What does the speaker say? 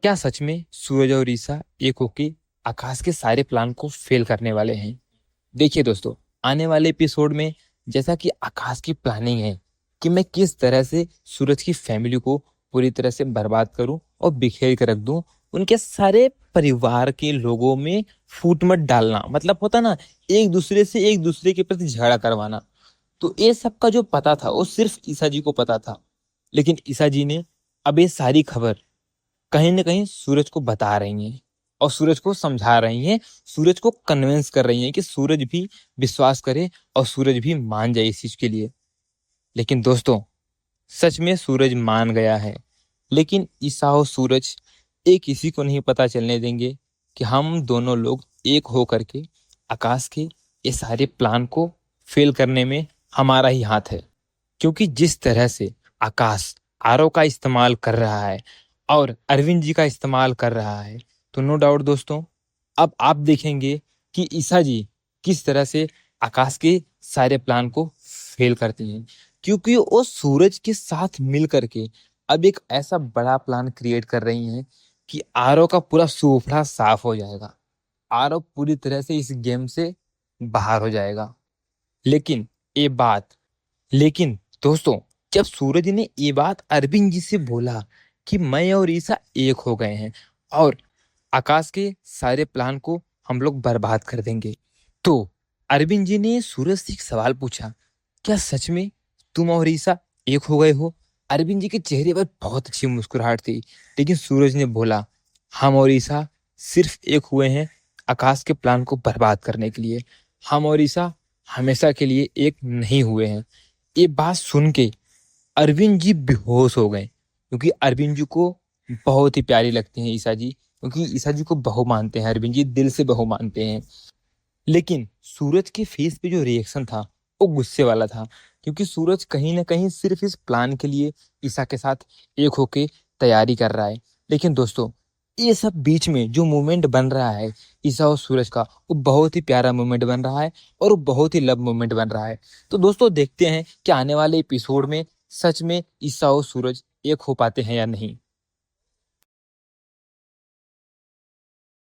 क्या सच में सूरज और ईसा एक होके आकाश के सारे प्लान को फेल करने वाले हैं? देखिए दोस्तों, आने वाले एपिसोड में जैसा कि आकाश की प्लानिंग है कि मैं किस तरह से सूरज की फैमिली को पूरी तरह से बर्बाद करूं और बिखेर कर रख दूं, उनके सारे परिवार के लोगों में फूट मत डालना, मतलब होता ना, एक दूसरे के प्रति झगड़ा करवाना। तो ये सब का जो पता था वो सिर्फ ईसा जी को पता था। लेकिन ईसा जी ने अब ये सारी खबर कहीं ना कहीं सूरज को बता रही हैं और सूरज को समझा रही हैं, सूरज को कन्विंस कर रही हैं कि सूरज भी विश्वास करे और सूरज भी मान जाए इस चीज के लिए। लेकिन दोस्तों, सच में सूरज मान गया है, लेकिन ईसा और सूरज एक किसी को नहीं पता चलने देंगे कि हम दोनों लोग एक हो करके आकाश के ये सारे प्लान को फेल करने में हमारा ही हाथ है। क्योंकि जिस तरह से आकाश आरओ का इस्तेमाल कर रहा है और अरविंद जी का इस्तेमाल कर रहा है, तो नो डाउट दोस्तों, अब आप देखेंगे कि ईसा जी किस तरह से आकाश के सारे प्लान को फेल करती हैं। क्योंकि वो सूरज के साथ मिल करके अब एक ऐसा बड़ा प्लान क्रिएट कर रही हैं कि आरओ का पूरा सूफड़ा साफ हो जाएगा। आरओ पूरी तरह से इस गेम से बाहर हो जाएगा। लेकिन ये बात लेकिन दोस्तों, जब सूरज ने ये बात अरविंद जी से बोला कि मैं और ईसा एक हो गए हैं और आकाश के सारे प्लान को हम लोग बर्बाद कर देंगे, तो अरविंद जी ने सूरज से एक सवाल पूछा, क्या सच में तुम और ईसा एक हो गए हो? अरविंद जी के चेहरे पर बहुत अच्छी मुस्कुराहट थी। लेकिन सूरज ने बोला, हम और ईसा सिर्फ एक हुए हैं आकाश के प्लान को बर्बाद करने के लिए। हम और ईसा हमेशा के लिए एक नहीं हुए हैं। ये बात सुन के अरविंद जी बेहोश हो गए, क्योंकि अरविंद जी को बहुत ही प्यारी लगती हैं ईसा जी, क्योंकि ईसा जी को बहू मानते हैं, अरविंद जी दिल से बहू मानते हैं। लेकिन सूरज के फेस पे जो रिएक्शन था वो गुस्से वाला था, क्योंकि सूरज कहीं ना कहीं सिर्फ इस प्लान के लिए ईसा के साथ एक होके तैयारी कर रहा है। लेकिन दोस्तों, ये सब बीच में जो मूवमेंट बन रहा है ईसा और सूरज का, वो बहुत ही प्यारा मूवमेंट बन रहा है और वो बहुत ही लव मूवमेंट बन रहा है। तो दोस्तों, देखते हैं कि आने वाले एपिसोड में सच में ईसा और सूरज एक हो पाते हैं या नहीं।